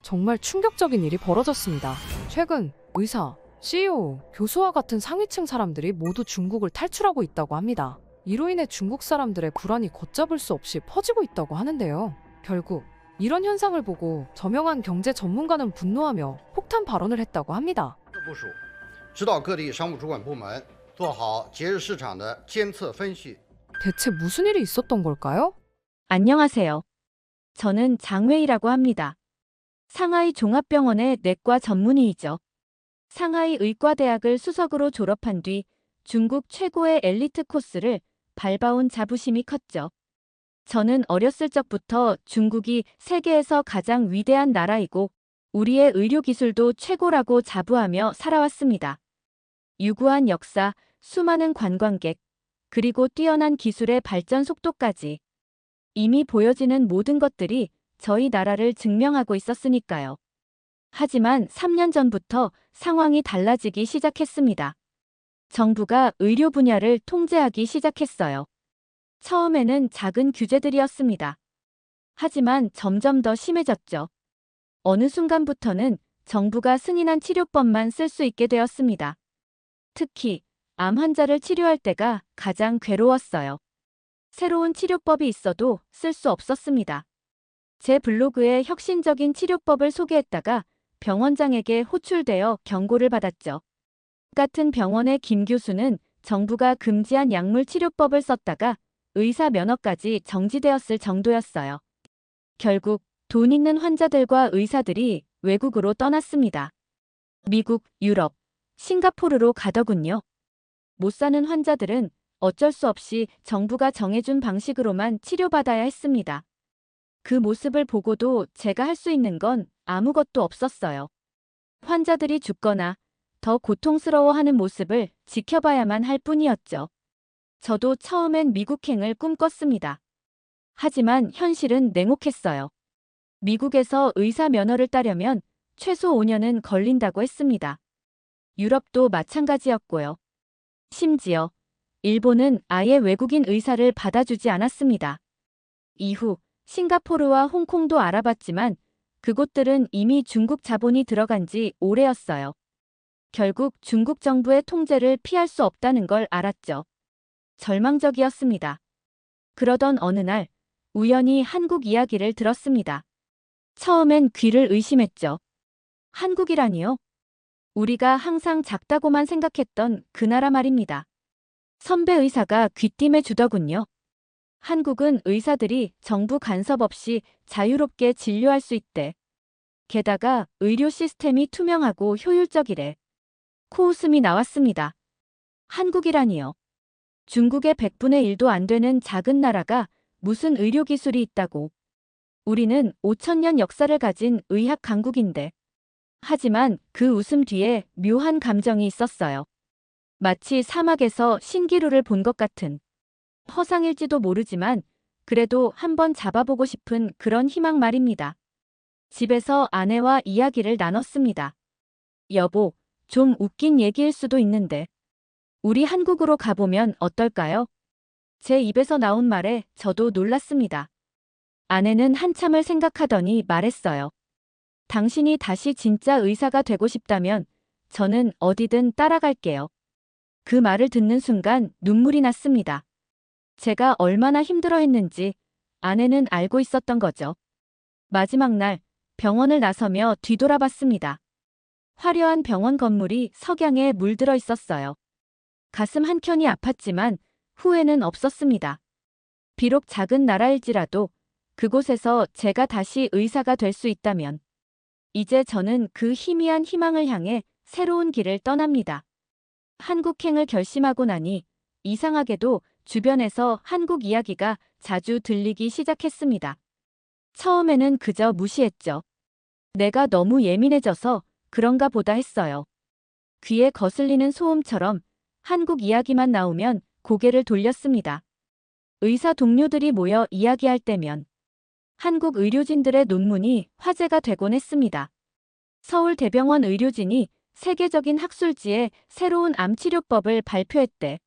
정말 충격적인 일이 벌어졌습니다. 최근 의사, CEO, 교수와 같은 상위층 사람들이 모두 중국을 탈출하고 있다고 합니다. 이로 인해 중국 사람들의 불안이 걷잡을 수 없이 퍼지고 있다고 하는데요. 결국 이런 현상을 보고 저명한 경제 전문가는 분노하며 폭탄 발언을 했다고 합니다. 部署指导各地商务主管部门做好节日市场的监测分析。 대체 무슨 일이 있었던 걸까요? 안녕하세요. 저는 장웨이라고 합니다. 상하이 종합병원의 내과 전문의이죠. 상하이 의과대학을 수석으로 졸업한 뒤 중국 최고의 엘리트 코스를 밟아온 자부심이 컸죠. 저는 어렸을 적부터 중국이 세계에서 가장 위대한 나라이고 우리의 의료기술도 최고라고 자부하며 살아왔습니다. 유구한 역사, 수많은 관광객, 그리고 뛰어난 기술의 발전 속도까지 이미 보여지는 모든 것들이 저희 나라를 증명하고 있었으니까요. 하지만 3년 전부터 상황이 달라지기 시작했습니다. 정부가 의료 분야를 통제하기 시작했어요. 처음에는 작은 규제들이었습니다. 하지만 점점 더 심해졌죠. 어느 순간부터는 정부가 승인한 치료법만 쓸 수 있게 되었습니다. 특히 암 환자를 치료할 때가 가장 괴로웠어요. 새로운 치료법이 있어도 쓸 수 없었습니다. 제 블로그에 혁신적인 치료법을 소개했다가 병원장에게 호출되어 경고를 받았죠. 같은 병원의 김 교수는 정부가 금지한 약물 치료법을 썼다가 의사 면허까지 정지되었을 정도였어요. 결국 돈 있는 환자들과 의사들이 외국으로 떠났습니다. 미국, 유럽, 싱가포르로 가더군요. 못 사는 환자들은 어쩔 수 없이 정부가 정해준 방식으로만 치료받아야 했습니다. 그 모습을 보고도 제가 할 수 있는 건 아무것도 없었어요. 환자들이 죽거나 더 고통스러워하는 모습을 지켜봐야만 할 뿐이었죠. 저도 처음엔 미국행을 꿈꿨습니다. 하지만 현실은 냉혹했어요. 미국에서 의사 면허를 따려면 최소 5년은 걸린다고 했습니다. 유럽도 마찬가지였고요. 심지어 일본은 아예 외국인 의사를 받아주지 않았습니다. 이후 싱가포르와 홍콩도 알아봤지만 그곳들은 이미 중국 자본이 들어간 지 오래였어요. 결국 중국 정부의 통제를 피할 수 없다는 걸 알았죠. 절망적이었습니다. 그러던 어느 날 우연히 한국 이야기를 들었습니다. 처음엔 귀를 의심했죠. 한국이라니요? 우리가 항상 작다고만 생각했던 그 나라 말입니다. 선배 의사가 귀띔해 주더군요. 한국은 의사들이 정부 간섭 없이 자유롭게 진료할 수 있대. 게다가 의료 시스템이 투명하고 효율적이래. 코웃음이 나왔습니다. 한국이라니요. 중국의 100분의 1도 안 되는 작은 나라가 무슨 의료기술이 있다고. 우리는 5,000년 역사를 가진 의학 강국인데. 하지만 그 웃음 뒤에 묘한 감정이 있었어요. 마치 사막에서 신기루를 본 것 같은. 허상일지도 모르지만 그래도 한번 잡아보고 싶은 그런 희망 말입니다. 집에서 아내와 이야기를 나눴습니다. 여보, 좀 웃긴 얘기일 수도 있는데. 우리 한국으로 가보면 어떨까요? 제 입에서 나온 말에 저도 놀랐습니다. 아내는 한참을 생각하더니 말했어요. 당신이 다시 진짜 의사가 되고 싶다면 저는 어디든 따라갈게요. 그 말을 듣는 순간 눈물이 났습니다. 제가 얼마나 힘들어했는지 아내는 알고 있었던 거죠. 마지막 날 병원을 나서며 뒤돌아봤습니다. 화려한 병원 건물이 석양에 물들어 있었어요. 가슴 한켠이 아팠지만 후회는 없었습니다. 비록 작은 나라일지라도 그곳에서 제가 다시 의사가 될 수 있다면 이제 저는 그 희미한 희망을 향해 새로운 길을 떠납니다. 한국행을 결심하고 나니 이상하게도 주변에서 한국 이야기가 자주 들리기 시작했습니다. 처음에는 그저 무시했죠. 내가 너무 예민해져서 그런가 보다 했어요. 귀에 거슬리는 소음처럼 한국 이야기만 나오면 고개를 돌렸습니다. 의사 동료들이 모여 이야기할 때면 한국 의료진들의 논문이 화제가 되곤 했습니다. 서울대병원 의료진이 세계적인 학술지에 새로운 암치료법을 발표했대.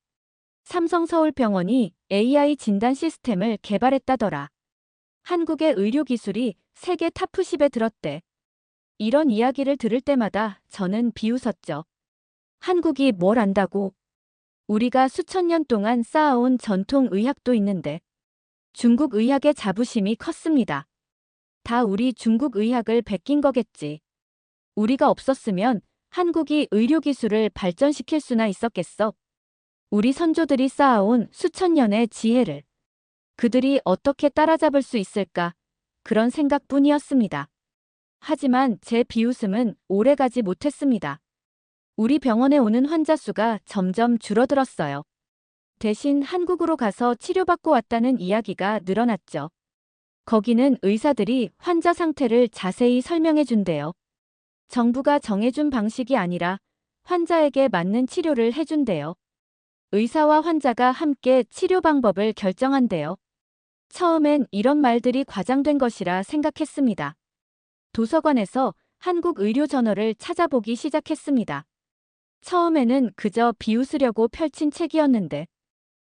삼성서울병원이 AI 진단 시스템을 개발했다더라. 한국의 의료기술이 세계 탑10에 들었대. 이런 이야기를 들을 때마다 저는 비웃었죠. 한국이 뭘 안다고? 우리가 수천 년 동안 쌓아온 전통 의학도 있는데 중국 의학의 자부심이 컸습니다. 다 우리 중국 의학을 베낀 거겠지. 우리가 없었으면 한국이 의료기술을 발전시킬 수나 있었겠어. 우리 선조들이 쌓아온 수천 년의 지혜를 그들이 어떻게 따라잡을 수 있을까? 그런 생각뿐이었습니다. 하지만 제 비웃음은 오래가지 못했습니다. 우리 병원에 오는 환자 수가 점점 줄어들었어요. 대신 한국으로 가서 치료받고 왔다는 이야기가 늘어났죠. 거기는 의사들이 환자 상태를 자세히 설명해 준대요. 정부가 정해준 방식이 아니라 환자에게 맞는 치료를 해준대요. 의사와 환자가 함께 치료 방법을 결정한대요. 처음엔 이런 말들이 과장된 것이라 생각했습니다. 도서관에서 한국 의료 저널을 찾아보기 시작했습니다. 처음에는 그저 비웃으려고 펼친 책이었는데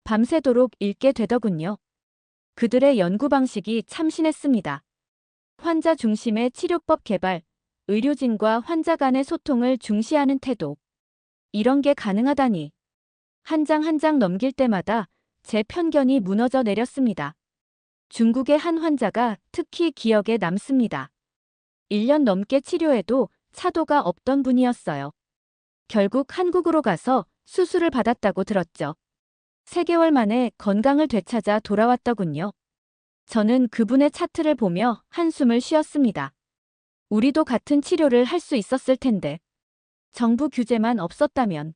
밤새도록 읽게 되더군요. 그들의 연구 방식이 참신했습니다. 환자 중심의 치료법 개발, 의료진과 환자 간의 소통을 중시하는 태도. 이런 게 가능하다니. 한 장 한 장 넘길 때마다 제 편견이 무너져 내렸습니다. 중국의 한 환자가 특히 기억에 남습니다. 1년 넘게 치료해도 차도가 없던 분이었어요. 결국 한국으로 가서 수술을 받았다고 들었죠. 3개월 만에 건강을 되찾아 돌아왔더군요. 저는 그분의 차트를 보며 한숨을 쉬었습니다. 우리도 같은 치료를 할 수 있었을 텐데. 정부 규제만 없었다면.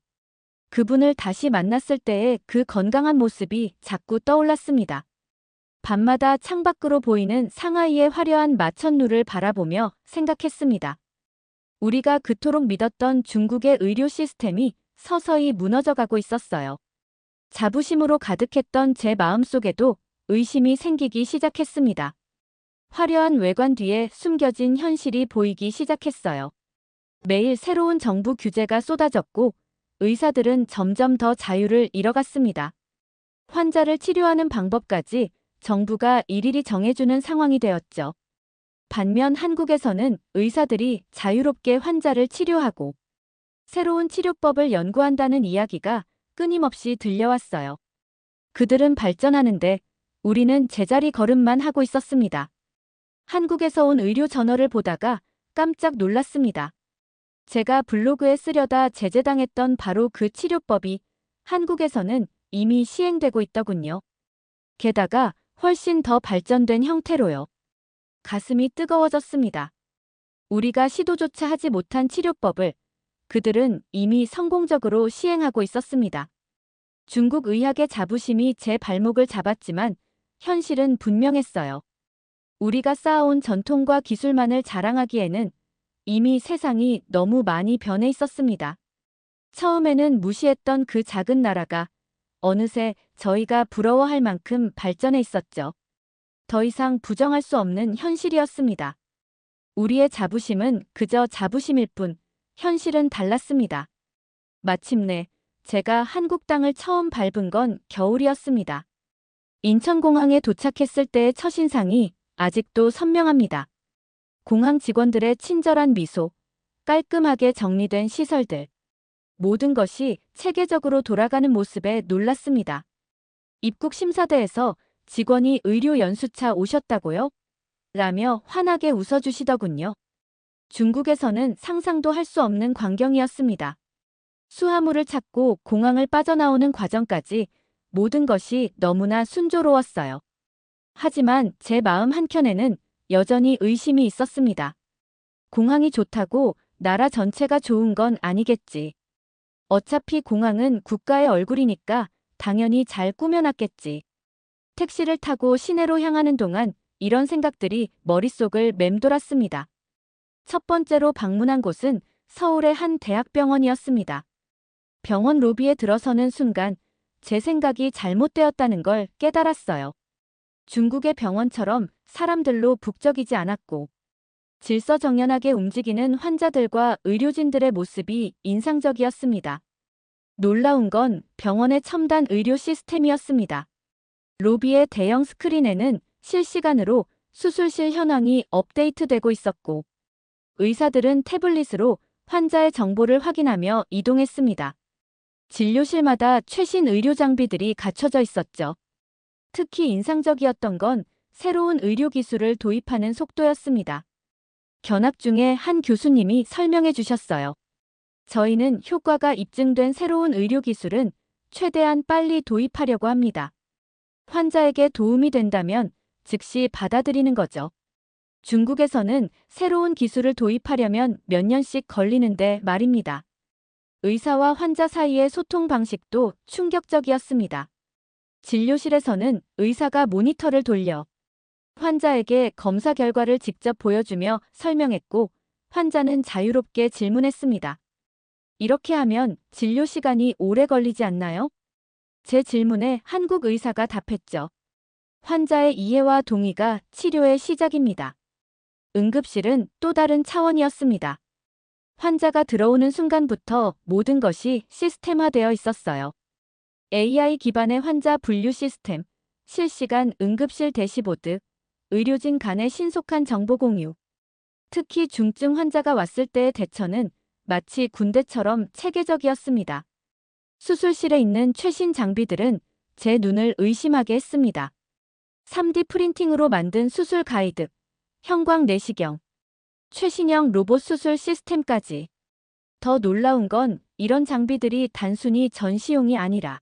그분을 다시 만났을 때의 그 건강한 모습이 자꾸 떠올랐습니다. 밤마다 창밖으로 보이는 상하이의 화려한 마천루를 바라보며 생각했습니다. 우리가 그토록 믿었던 중국의 의료 시스템이 서서히 무너져가고 있었어요. 자부심으로 가득했던 제 마음속에도 의심이 생기기 시작했습니다. 화려한 외관 뒤에 숨겨진 현실이 보이기 시작했어요. 매일 새로운 정부 규제가 쏟아졌고 의사들은 점점 더 자유를 잃어갔습니다. 환자를 치료하는 방법까지 정부가 일일이 정해주는 상황이 되었죠. 반면 한국에서는 의사들이 자유롭게 환자를 치료하고 새로운 치료법을 연구한다는 이야기가 끊임없이 들려왔어요. 그들은 발전하는데 우리는 제자리 걸음만 하고 있었습니다. 한국에서 온 의료 저널을 보다가 깜짝 놀랐습니다. 제가 블로그에 쓰려다 제재당했던 바로 그 치료법이 한국에서는 이미 시행되고 있더군요. 게다가 훨씬 더 발전된 형태로요. 가슴이 뜨거워졌습니다. 우리가 시도조차 하지 못한 치료법을 그들은 이미 성공적으로 시행하고 있었습니다. 중국 의학의 자부심이 제 발목을 잡았지만 현실은 분명했어요. 우리가 쌓아온 전통과 기술만을 자랑하기에는 이미 세상이 너무 많이 변해 있었습니다. 처음에는 무시했던 그 작은 나라가 어느새 저희가 부러워할 만큼 발전해 있었죠. 더 이상 부정할 수 없는 현실이었습니다. 우리의 자부심은 그저 자부심일 뿐 현실은 달랐습니다. 마침내 제가 한국 땅을 처음 밟은 건 겨울이었습니다. 인천공항에 도착했을 때의 첫인상이 아직도 선명합니다. 공항 직원들의 친절한 미소, 깔끔하게 정리된 시설들. 모든 것이 체계적으로 돌아가는 모습에 놀랐습니다. 입국 심사대에서 직원이 의료 연수차 오셨다고요? 라며 환하게 웃어주시더군요. 중국에서는 상상도 할 수 없는 광경이었습니다. 수화물을 찾고 공항을 빠져나오는 과정까지 모든 것이 너무나 순조로웠어요. 하지만 제 마음 한켠에는 여전히 의심이 있었습니다. 공항이 좋다고 나라 전체가 좋은 건 아니겠지. 어차피 공항은 국가의 얼굴이니까 당연히 잘 꾸며놨겠지. 택시를 타고 시내로 향하는 동안 이런 생각들이 머릿속을 맴돌았습니다. 첫 번째로 방문한 곳은 서울의 한 대학병원이었습니다. 병원 로비에 들어서는 순간 제 생각이 잘못되었다는 걸 깨달았어요. 중국의 병원처럼 사람들로 북적이지 않았고 질서정연하게 움직이는 환자들과 의료진들의 모습이 인상적이었습니다. 놀라운 건 병원의 첨단 의료 시스템이었습니다. 로비의 대형 스크린에는 실시간으로 수술실 현황이 업데이트되고 있었고 의사들은 태블릿으로 환자의 정보를 확인하며 이동했습니다. 진료실마다 최신 의료 장비들이 갖춰져 있었죠. 특히 인상적이었던 건 새로운 의료 기술을 도입하는 속도였습니다. 견학 중에 한 교수님이 설명해 주셨어요. 저희는 효과가 입증된 새로운 의료 기술은 최대한 빨리 도입하려고 합니다. 환자에게 도움이 된다면 즉시 받아들이는 거죠. 중국에서는 새로운 기술을 도입하려면 몇 년씩 걸리는데 말입니다. 의사와 환자 사이의 소통 방식도 충격적이었습니다. 진료실에서는 의사가 모니터를 돌려 환자에게 검사 결과를 직접 보여주며 설명했고, 환자는 자유롭게 질문했습니다. 이렇게 하면 진료 시간이 오래 걸리지 않나요? 제 질문에 한국 의사가 답했죠. 환자의 이해와 동의가 치료의 시작입니다. 응급실은 또 다른 차원이었습니다. 환자가 들어오는 순간부터 모든 것이 시스템화되어 있었어요. AI 기반의 환자 분류 시스템, 실시간 응급실 대시보드, 의료진 간의 신속한 정보 공유. 특히 중증 환자가 왔을 때의 대처는 마치 군대처럼 체계적이었습니다. 수술실에 있는 최신 장비들은 제 눈을 의심하게 했습니다. 3D 프린팅으로 만든 수술 가이드, 형광 내시경, 최신형 로봇 수술 시스템까지. 더 놀라운 건 이런 장비들이 단순히 전시용이 아니라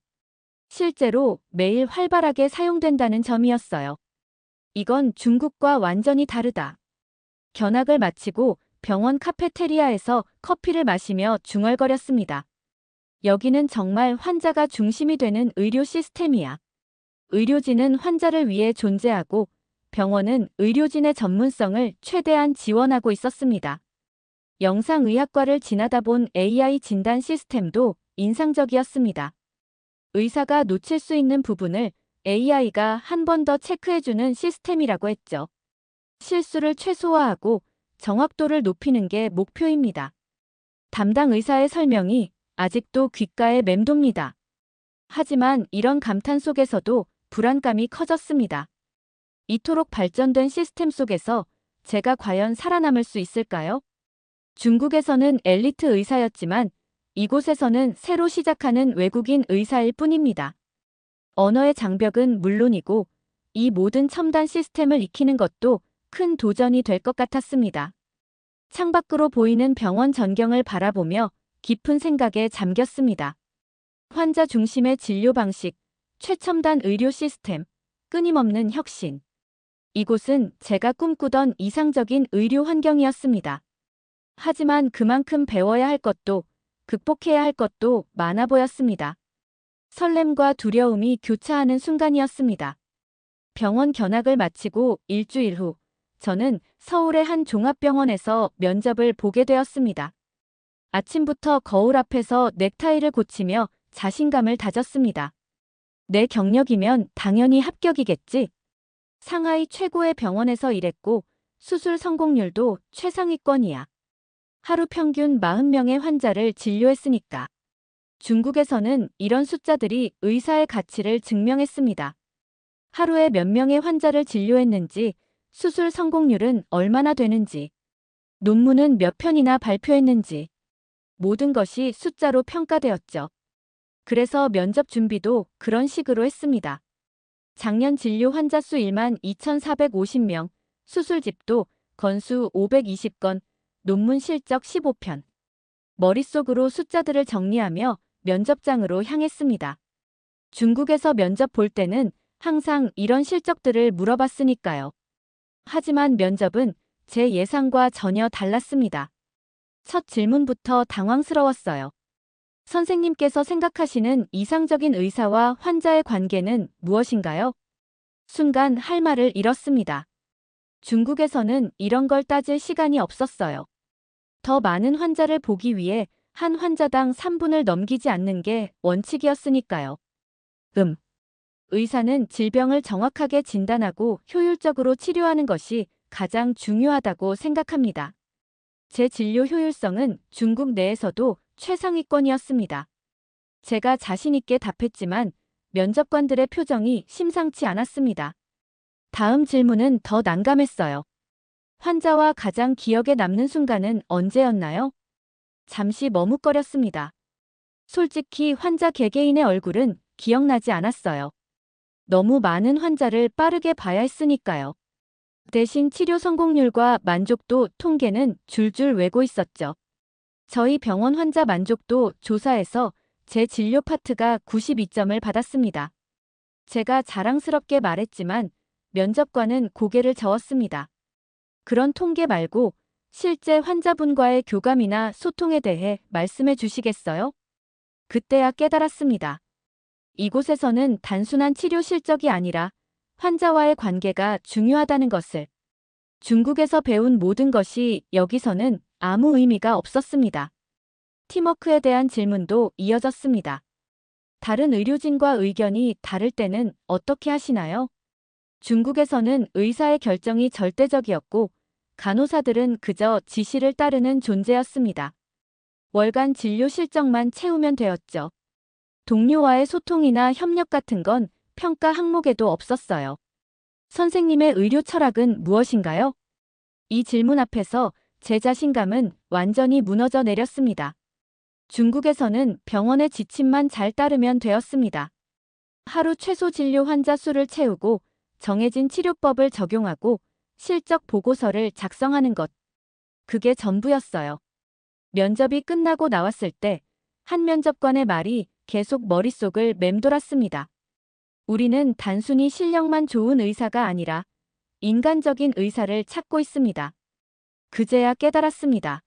실제로 매일 활발하게 사용된다는 점이었어요. 이건 중국과 완전히 다르다. 견학을 마치고 병원 카페테리아에서 커피를 마시며 중얼거렸습니다. 여기는 정말 환자가 중심이 되는 의료 시스템이야. 의료진은 환자를 위해 존재하고 병원은 의료진의 전문성을 최대한 지원하고 있었습니다. 영상의학과를 지나다 본 AI 진단 시스템도 인상적이었습니다. 의사가 놓칠 수 있는 부분을 AI가 한 번 더 체크해주는 시스템이라고 했죠. 실수를 최소화하고 정확도를 높이는 게 목표입니다. 담당 의사의 설명이 아직도 귓가에 맴돕니다. 하지만 이런 감탄 속에서도 불안감이 커졌습니다. 이토록 발전된 시스템 속에서 제가 과연 살아남을 수 있을까요? 중국에서는 엘리트 의사였지만 이곳에서는 새로 시작하는 외국인 의사일 뿐입니다. 언어의 장벽은 물론이고 이 모든 첨단 시스템을 익히는 것도 큰 도전이 될 것 같았습니다. 창밖으로 보이는 병원 전경을 바라보며 깊은 생각에 잠겼습니다. 환자 중심의 진료 방식, 최첨단 의료 시스템, 끊임없는 혁신. 이곳은 제가 꿈꾸던 이상적인 의료 환경이었습니다. 하지만 그만큼 배워야 할 것도, 극복해야 할 것도 많아 보였습니다. 설렘과 두려움이 교차하는 순간이었습니다. 병원 견학을 마치고 일주일 후, 저는 서울의 한 종합병원에서 면접을 보게 되었습니다. 아침부터 거울 앞에서 넥타이를 고치며 자신감을 다졌습니다. 내 경력이면 당연히 합격이겠지. 상하이 최고의 병원에서 일했고 수술 성공률도 최상위권이야. 하루 평균 40명의 환자를 진료했으니까. 중국에서는 이런 숫자들이 의사의 가치를 증명했습니다. 하루에 몇 명의 환자를 진료했는지, 수술 성공률은 얼마나 되는지, 논문은 몇 편이나 발표했는지, 모든 것이 숫자로 평가되었죠. 그래서 면접 준비도 그런 식으로 했습니다. 작년 진료 환자 수 1만 2,450명, 수술집도 건수 520건, 논문 실적 15편. 머릿속으로 숫자들을 정리하며 면접장으로 향했습니다. 중국에서 면접 볼 때는 항상 이런 실적들을 물어봤으니까요. 하지만 면접은 제 예상과 전혀 달랐습니다. 첫 질문부터 당황스러웠어요. 선생님께서 생각하시는 이상적인 의사와 환자의 관계는 무엇인가요? 순간 할 말을 잃었습니다. 중국에서는 이런 걸 따질 시간이 없었어요. 더 많은 환자를 보기 위해 한 환자당 3분을 넘기지 않는 게 원칙이었으니까요. 의사는 질병을 정확하게 진단하고 효율적으로 치료하는 것이 가장 중요하다고 생각합니다. 제 진료 효율성은 중국 내에서도 최상위권이었습니다. 제가 자신 있게 답했지만 면접관들의 표정이 심상치 않았습니다. 다음 질문은 더 난감했어요. 환자와 가장 기억에 남는 순간은 언제였나요? 잠시 머뭇거렸습니다. 솔직히 환자 개개인의 얼굴은 기억나지 않았어요. 너무 많은 환자를 빠르게 봐야 했으니까요. 대신 치료 성공률과 만족도 통계는 줄줄 외고 있었죠. 저희 병원 환자 만족도 조사에서 제 진료 파트가 92점을 받았습니다. 제가 자랑스럽게 말했지만 면접관은 고개를 저었습니다. 그런 통계 말고 실제 환자분과의 교감이나 소통에 대해 말씀해 주시겠어요? 그때야 깨달았습니다. 이곳에서는 단순한 치료 실적이 아니라 환자와의 관계가 중요하다는 것을. 중국에서 배운 모든 것이 여기서는 아무 의미가 없었습니다. 팀워크에 대한 질문도 이어졌습니다. 다른 의료진과 의견이 다를 때는 어떻게 하시나요? 중국에서는 의사의 결정이 절대적이었고 간호사들은 그저 지시를 따르는 존재였습니다. 월간 진료 실적만 채우면 되었죠. 동료와의 소통이나 협력 같은 건 평가 항목에도 없었어요. 선생님의 의료 철학은 무엇인가요? 이 질문 앞에서 제 자신감은 완전히 무너져 내렸습니다. 중국에서는 병원의 지침만 잘 따르면 되었습니다. 하루 최소 진료 환자 수를 채우고 정해진 치료법을 적용하고 실적 보고서를 작성하는 것. 그게 전부였어요. 면접이 끝나고 나왔을 때 한 면접관의 말이 계속 머릿속을 맴돌았습니다. 우리는 단순히 실력만 좋은 의사가 아니라 인간적인 의사를 찾고 있습니다. 그제야 깨달았습니다.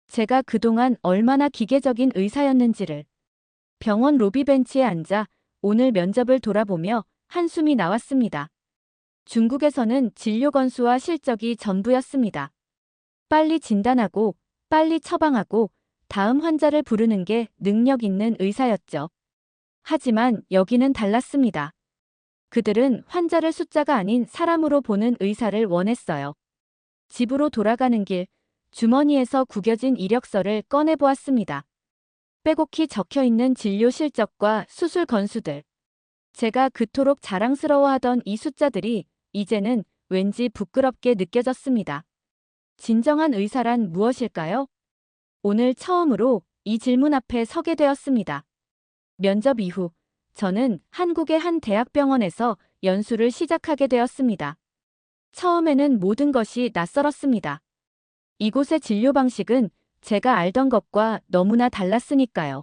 제가 그동안 얼마나 기계적인 의사였는지를. 병원 로비 벤치에 앉아 오늘 면접을 돌아보며 한숨이 나왔습니다. 중국에서는 진료 건수와 실적이 전부였습니다. 빨리 진단하고 빨리 처방하고 다음 환자를 부르는 게 능력 있는 의사였죠. 하지만 여기는 달랐습니다. 그들은 환자를 숫자가 아닌 사람으로 보는 의사를 원했어요. 집으로 돌아가는 길, 주머니에서 구겨진 이력서를 꺼내보았습니다. 빼곡히 적혀있는 진료 실적과 수술 건수들. 제가 그토록 자랑스러워하던 이 숫자들이 이제는 왠지 부끄럽게 느껴졌습니다. 진정한 의사란 무엇일까요? 오늘 처음으로 이 질문 앞에 서게 되었습니다. 면접 이후 저는 한국의 한 대학병원에서 연수를 시작하게 되었습니다. 처음에는 모든 것이 낯설었습니다. 이곳의 진료 방식은 제가 알던 것과 너무나 달랐으니까요.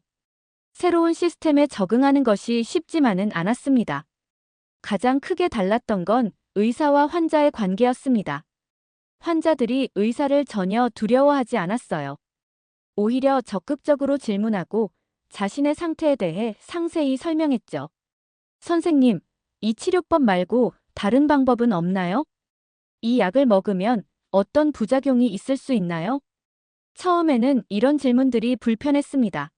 새로운 시스템에 적응하는 것이 쉽지만은 않았습니다. 가장 크게 달랐던 건 의사와 환자의 관계였습니다. 환자들이 의사를 전혀 두려워하지 않았어요. 오히려 적극적으로 질문하고 자신의 상태에 대해 상세히 설명했죠. 선생님, 이 치료법 말고 다른 방법은 없나요? 이 약을 먹으면 어떤 부작용이 있을 수 있나요? 처음에는 이런 질문들이 불편했습니다.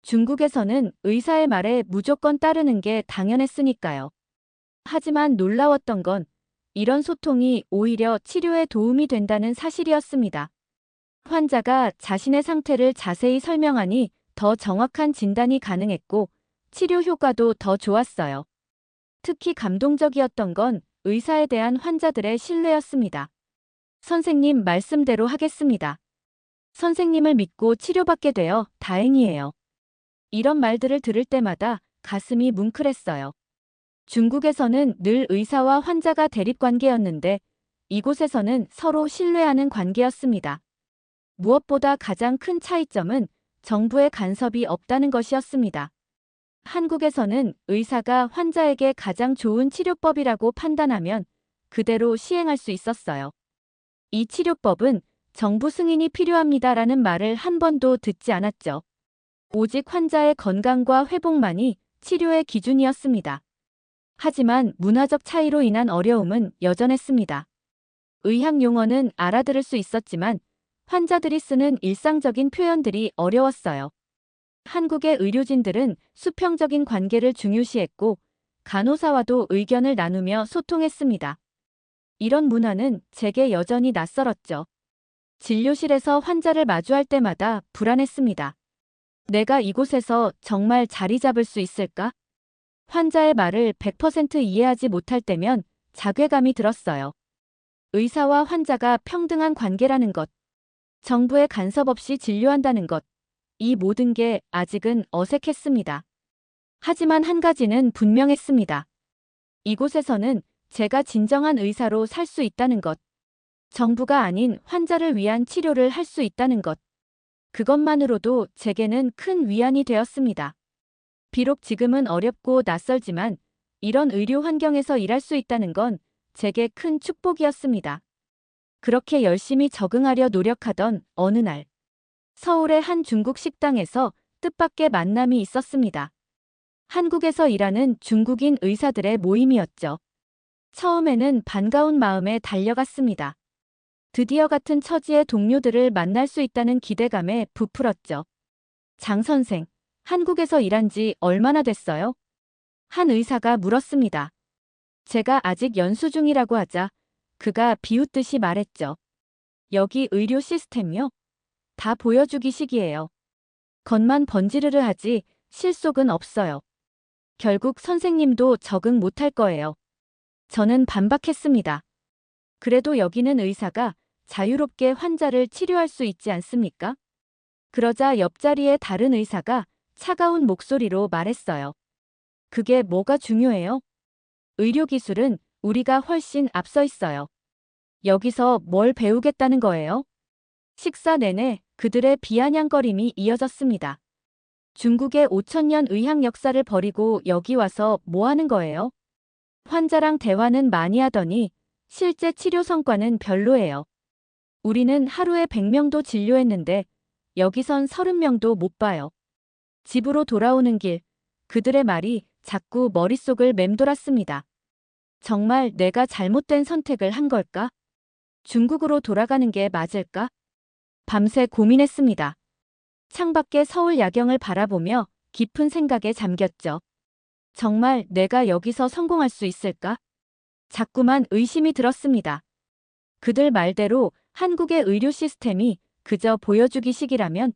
중국에서는 의사의 말에 무조건 따르는 게 당연했으니까요. 하지만 놀라웠던 건 이런 소통이 오히려 치료에 도움이 된다는 사실이었습니다. 환자가 자신의 상태를 자세히 설명하니 더 정확한 진단이 가능했고 치료 효과도 더 좋았어요. 특히 감동적이었던 건 의사에 대한 환자들의 신뢰였습니다. 선생님 말씀대로 하겠습니다. 선생님을 믿고 치료받게 되어 다행이에요. 이런 말들을 들을 때마다 가슴이 뭉클했어요. 중국에서는 늘 의사와 환자가 대립관계였는데 이곳에서는 서로 신뢰하는 관계였습니다. 무엇보다 가장 큰 차이점은 정부의 간섭이 없다는 것이었습니다. 한국에서는 의사가 환자에게 가장 좋은 치료법이라고 판단하면 그대로 시행할 수 있었어요. 이 치료법은 정부 승인이 필요합니다라는 말을 한 번도 듣지 않았죠. 오직 환자의 건강과 회복만이 치료의 기준이었습니다. 하지만 문화적 차이로 인한 어려움은 여전했습니다. 의학 용어는 알아들을 수 있었지만 환자들이 쓰는 일상적인 표현들이 어려웠어요. 한국의 의료진들은 수평적인 관계를 중요시했고 간호사와도 의견을 나누며 소통했습니다. 이런 문화는 제게 여전히 낯설었죠. 진료실에서 환자를 마주할 때마다 불안했습니다. 내가 이곳에서 정말 자리 잡을 수 있을까? 환자의 말을 100% 이해하지 못할 때면 자괴감이 들었어요. 의사와 환자가 평등한 관계라는 것, 정부의 간섭 없이 진료한다는 것, 이 모든 게 아직은 어색했습니다. 하지만 한 가지는 분명했습니다. 이곳에서는 제가 진정한 의사로 살 수 있다는 것, 정부가 아닌 환자를 위한 치료를 할 수 있다는 것, 그것만으로도 제게는 큰 위안이 되었습니다. 비록 지금은 어렵고 낯설지만 이런 의료 환경에서 일할 수 있다는 건 제게 큰 축복이었습니다. 그렇게 열심히 적응하려 노력하던 어느 날, 서울의 한 중국 식당에서 뜻밖의 만남이 있었습니다. 한국에서 일하는 중국인 의사들의 모임이었죠. 처음에는 반가운 마음에 달려갔습니다. 드디어 같은 처지의 동료들을 만날 수 있다는 기대감에 부풀었죠. 장 선생, 한국에서 일한 지 얼마나 됐어요? 한 의사가 물었습니다. 제가 아직 연수 중이라고 하자 그가 비웃듯이 말했죠. 여기 의료 시스템이요? 다 보여주기식이에요. 겉만 번지르르 하지 실속은 없어요. 결국 선생님도 적응 못할 거예요. 저는 반박했습니다. 그래도 여기는 의사가 자유롭게 환자를 치료할 수 있지 않습니까? 그러자 옆자리에 다른 의사가 차가운 목소리로 말했어요. 그게 뭐가 중요해요? 의료기술은 우리가 훨씬 앞서 있어요. 여기서 뭘 배우겠다는 거예요? 식사 내내 그들의 비아냥거림이 이어졌습니다. 중국의 5,000년 의학 역사를 버리고 여기 와서 뭐 하는 거예요? 환자랑 대화는 많이 하더니 실제 치료 성과는 별로예요. 우리는 하루에 100명도 진료했는데 여기선 30명도 못 봐요. 집으로 돌아오는 길, 그들의 말이 자꾸 머릿속을 맴돌았습니다. 정말 내가 잘못된 선택을 한 걸까? 중국으로 돌아가는 게 맞을까? 밤새 고민했습니다. 창밖의 서울 야경을 바라보며 깊은 생각에 잠겼죠. 정말 내가 여기서 성공할 수 있을까? 자꾸만 의심이 들었습니다. 그들 말대로 한국의 의료 시스템이 그저 보여주기식이라면,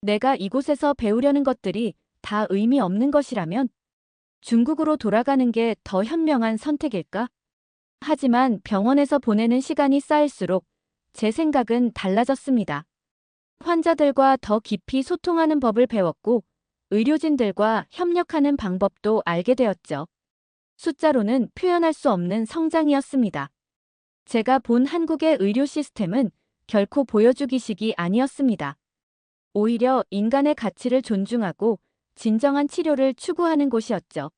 내가 이곳에서 배우려는 것들이 다 의미 없는 것이라면, 중국으로 돌아가는 게 더 현명한 선택일까? 하지만 병원에서 보내는 시간이 쌓일수록 제 생각은 달라졌습니다. 환자들과 더 깊이 소통하는 법을 배웠고, 의료진들과 협력하는 방법도 알게 되었죠. 숫자로는 표현할 수 없는 성장이었습니다. 제가 본 한국의 의료 시스템은 결코 보여주기식이 아니었습니다. 오히려 인간의 가치를 존중하고 진정한 치료를 추구하는 곳이었죠.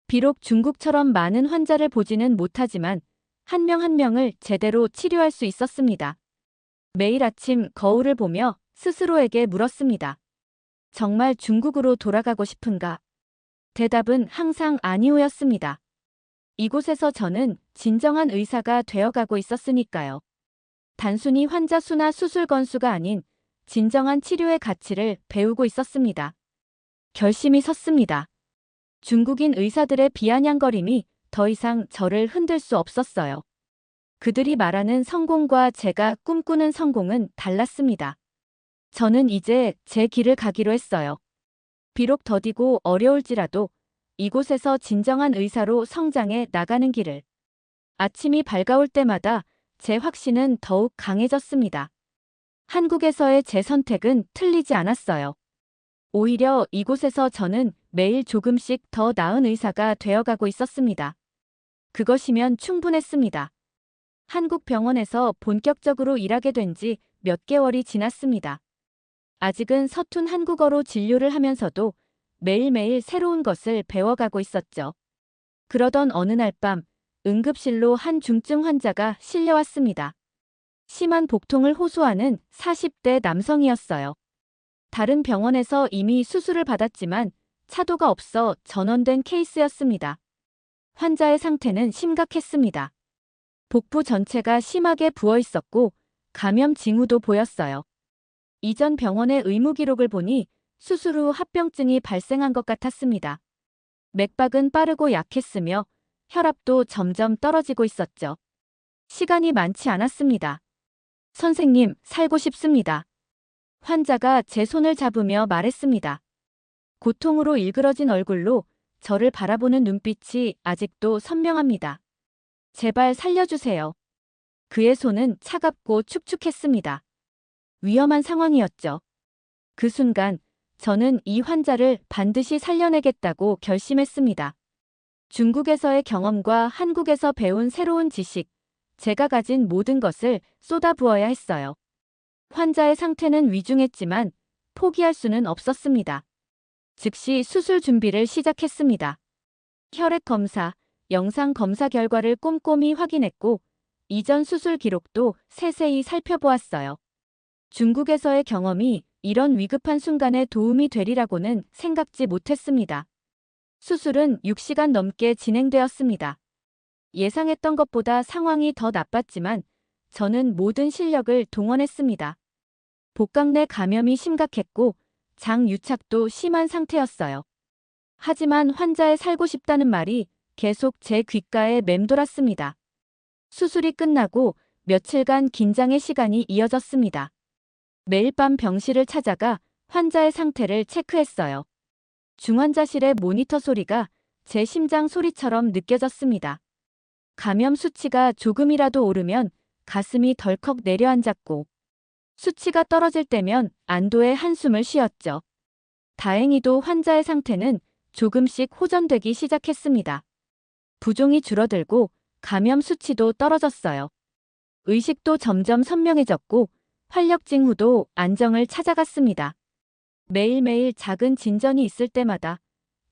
비록 중국처럼 많은 환자를 보지는 못하지만 한 명 한 명을 제대로 치료할 수 있었습니다. 매일 아침 거울을 보며 스스로에게 물었습니다. 정말 중국으로 돌아가고 싶은가? 대답은 항상 아니오였습니다. 이곳에서 저는 진정한 의사가 되어가고 있었으니까요. 단순히 환자 수나 수술 건수가 아닌 진정한 치료의 가치를 배우고 있었습니다. 결심이 섰습니다. 중국인 의사들의 비아냥거림이 더 이상 저를 흔들 수 없었어요. 그들이 말하는 성공과 제가 꿈꾸는 성공은 달랐습니다. 저는 이제 제 길을 가기로 했어요. 비록 더디고 어려울지라도 이곳에서 진정한 의사로 성장해 나가는 길을. 아침이 밝아올 때마다 제 확신은 더욱 강해졌습니다. 한국에서의 제 선택은 틀리지 않았어요. 오히려 이곳에서 저는 매일 조금씩 더 나은 의사가 되어가고 있었습니다. 그것이면 충분했습니다. 한국 병원에서 본격적으로 일하게 된 지 몇 개월이 지났습니다. 아직은 서툰 한국어로 진료를 하면서도 매일매일 새로운 것을 배워가고 있었죠. 그러던 어느 날 밤, 응급실로 한 중증 환자가 실려왔습니다. 심한 복통을 호소하는 40대 남성이었어요. 다른 병원에서 이미 수술을 받았지만 차도가 없어 전원된 케이스였습니다. 환자의 상태는 심각했습니다. 복부 전체가 심하게 부어 있었고 감염 징후도 보였어요. 이전 병원의 의무 기록을 보니 수술 후 합병증이 발생한 것 같았습니다. 맥박은 빠르고 약했으며 혈압도 점점 떨어지고 있었죠. 시간이 많지 않았습니다. 선생님, 살고 싶습니다. 환자가 제 손을 잡으며 말했습니다. 고통으로 일그러진 얼굴로 저를 바라보는 눈빛이 아직도 선명합니다. 제발 살려주세요. 그의 손은 차갑고 축축했습니다. 위험한 상황이었죠. 그 순간 저는 이 환자를 반드시 살려내겠다고 결심했습니다. 중국에서의 경험과 한국에서 배운 새로운 지식, 제가 가진 모든 것을 쏟아부어야 했어요. 환자의 상태는 위중했지만 포기할 수는 없었습니다. 즉시 수술 준비를 시작했습니다. 혈액 검사, 영상 검사 결과를 꼼꼼히 확인했고 이전 수술 기록도 세세히 살펴보았어요. 중국에서의 경험이 이런 위급한 순간에 도움이 되리라고는 생각지 못했습니다. 수술은 6시간 넘게 진행되었습니다. 예상했던 것보다 상황이 더 나빴지만 저는 모든 실력을 동원했습니다. 복강 내 감염이 심각했고 장유착도 심한 상태였어요. 하지만 환자의 살고 싶다는 말이 계속 제 귓가에 맴돌았습니다. 수술이 끝나고 며칠간 긴장의 시간이 이어졌습니다. 매일 밤 병실을 찾아가 환자의 상태를 체크했어요. 중환자실의 모니터 소리가 제 심장 소리처럼 느껴졌습니다. 감염 수치가 조금이라도 오르면 가슴이 덜컥 내려앉았고 수치가 떨어질 때면 안도의 한숨을 쉬었죠. 다행히도 환자의 상태는 조금씩 호전되기 시작했습니다. 부종이 줄어들고 감염 수치도 떨어졌어요. 의식도 점점 선명해졌고 활력 징후도 안정을 찾아갔습니다. 매일매일 작은 진전이 있을 때마다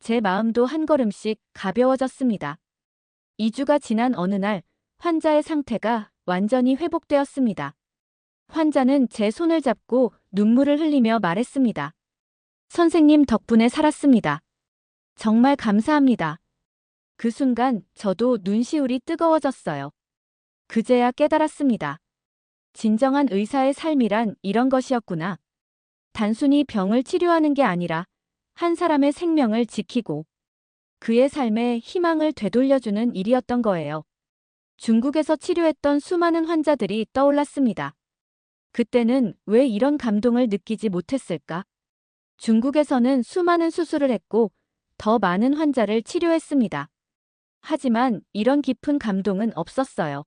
제 마음도 한 걸음씩 가벼워졌습니다. 2주가 지난 어느 날 환자의 상태가 완전히 회복되었습니다. 환자는 제 손을 잡고 눈물을 흘리며 말했습니다. 선생님 덕분에 살았습니다. 정말 감사합니다. 그 순간 저도 눈시울이 뜨거워졌어요. 그제야 깨달았습니다. 진정한 의사의 삶이란 이런 것이었구나. 단순히 병을 치료하는 게 아니라 한 사람의 생명을 지키고 그의 삶에 희망을 되돌려주는 일이었던 거예요. 중국에서 치료했던 수많은 환자들이 떠올랐습니다. 그때는 왜 이런 감동을 느끼지 못했을까? 중국에서는 수많은 수술을 했고 더 많은 환자를 치료했습니다. 하지만 이런 깊은 감동은 없었어요.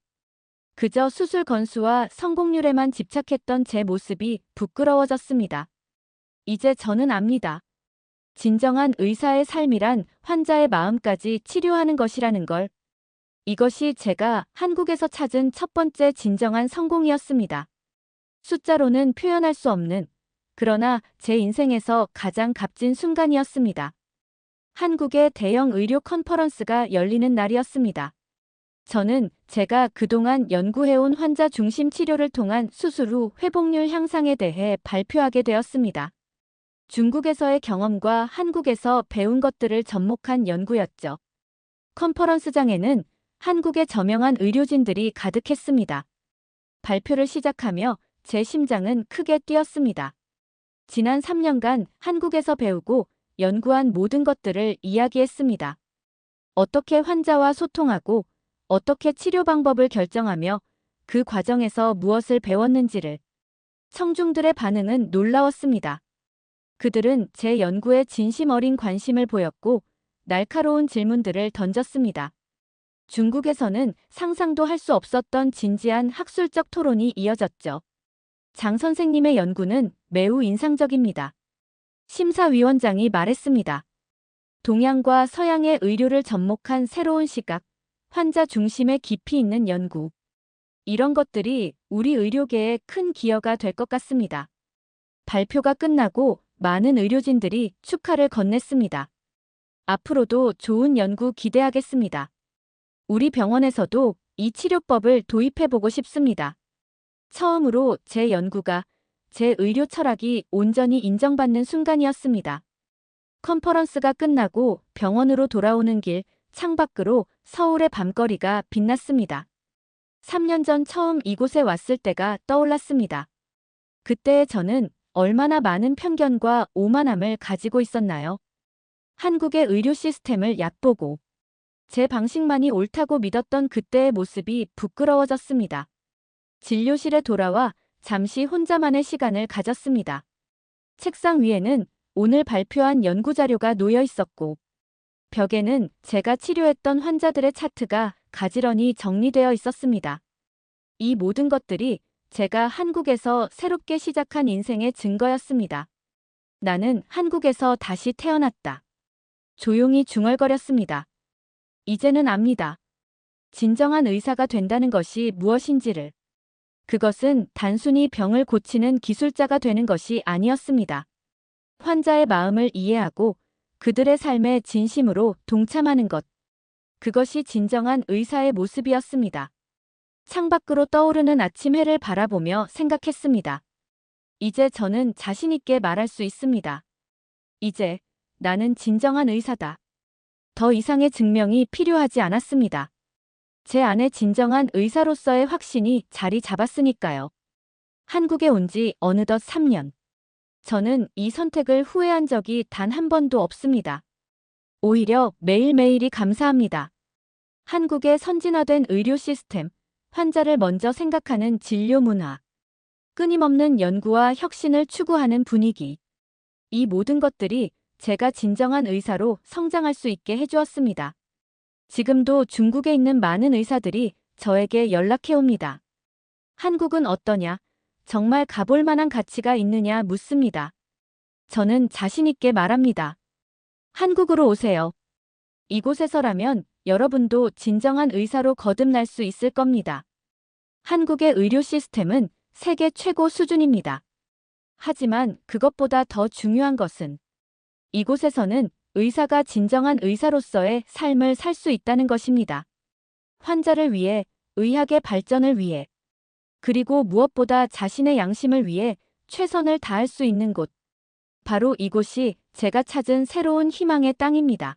그저 수술 건수와 성공률에만 집착했던 제 모습이 부끄러워졌습니다. 이제 저는 압니다. 진정한 의사의 삶이란 환자의 마음까지 치료하는 것이라는 걸. 이것이 제가 한국에서 찾은 첫 번째 진정한 성공이었습니다. 숫자로는 표현할 수 없는, 그러나 제 인생에서 가장 값진 순간이었습니다. 한국의 대형 의료 컨퍼런스가 열리는 날이었습니다. 저는 제가 그동안 연구해온 환자 중심 치료를 통한 수술 후 회복률 향상에 대해 발표하게 되었습니다. 중국에서의 경험과 한국에서 배운 것들을 접목한 연구였죠. 컨퍼런스장에는 한국의 저명한 의료진들이 가득했습니다. 발표를 시작하며 제 심장은 크게 뛰었습니다. 지난 3년간 한국에서 배우고 연구한 모든 것들을 이야기했습니다. 어떻게 환자와 소통하고 어떻게 치료 방법을 결정하며 그 과정에서 무엇을 배웠는지를. 청중들의 반응은 놀라웠습니다. 그들은 제 연구에 진심 어린 관심을 보였고 날카로운 질문들을 던졌습니다. 중국에서는 상상도 할 수 없었던 진지한 학술적 토론이 이어졌죠. 장 선생님의 연구는 매우 인상적입니다. 심사위원장이 말했습니다. 동양과 서양의 의료를 접목한 새로운 시각, 환자 중심의 깊이 있는 연구. 이런 것들이 우리 의료계에 큰 기여가 될 것 같습니다. 발표가 끝나고 많은 의료진들이 축하를 건넸습니다. 앞으로도 좋은 연구 기대하겠습니다. 우리 병원에서도 이 치료법을 도입해보고 싶습니다. 처음으로 제 연구가, 제 의료 철학이 온전히 인정받는 순간이었습니다. 컨퍼런스가 끝나고 병원으로 돌아오는 길, 창밖으로 서울의 밤거리가 빛났습니다. 3년 전 처음 이곳에 왔을 때가 떠올랐습니다. 그때의 저는 얼마나 많은 편견과 오만함을 가지고 있었나요? 한국의 의료 시스템을 얕보고 제 방식만이 옳다고 믿었던 그때의 모습이 부끄러워졌습니다. 진료실에 돌아와 잠시 혼자만의 시간을 가졌습니다. 책상 위에는 오늘 발표한 연구자료가 놓여 있었고 벽에는 제가 치료했던 환자들의 차트가 가지런히 정리되어 있었습니다. 이 모든 것들이 제가 한국에서 새롭게 시작한 인생의 증거였습니다. 나는 한국에서 다시 태어났다. 조용히 중얼거렸습니다. 이제는 압니다. 진정한 의사가 된다는 것이 무엇인지를. 그것은 단순히 병을 고치는 기술자가 되는 것이 아니었습니다. 환자의 마음을 이해하고 그들의 삶에 진심으로 동참하는 것. 그것이 진정한 의사의 모습이었습니다. 창밖으로 떠오르는 아침 해를 바라보며 생각했습니다. 이제 저는 자신 있게 말할 수 있습니다. 이제 나는 진정한 의사다. 더 이상의 증명이 필요하지 않았습니다. 제 안에 진정한 의사로서의 확신이 자리 잡았으니까요. 한국에 온 지 어느덧 3년. 저는 이 선택을 후회한 적이 단 한 번도 없습니다. 오히려 매일매일이 감사합니다. 한국의 선진화된 의료 시스템, 환자를 먼저 생각하는 진료 문화, 끊임없는 연구와 혁신을 추구하는 분위기. 이 모든 것들이 제가 진정한 의사로 성장할 수 있게 해주었습니다. 지금도 중국에 있는 많은 의사들이 저에게 연락해옵니다. 한국은 어떠냐? 정말 가볼 만한 가치가 있느냐 묻습니다. 저는 자신 있게 말합니다. 한국으로 오세요. 이곳에서라면 여러분도 진정한 의사로 거듭날 수 있을 겁니다. 한국의 의료 시스템은 세계 최고 수준입니다. 하지만 그것보다 더 중요한 것은 이곳에서는 의사가 진정한 의사로서의 삶을 살 수 있다는 것입니다. 환자를 위해, 의학의 발전을 위해, 그리고 무엇보다 자신의 양심을 위해 최선을 다할 수 있는 곳. 바로 이곳이 제가 찾은 새로운 희망의 땅입니다.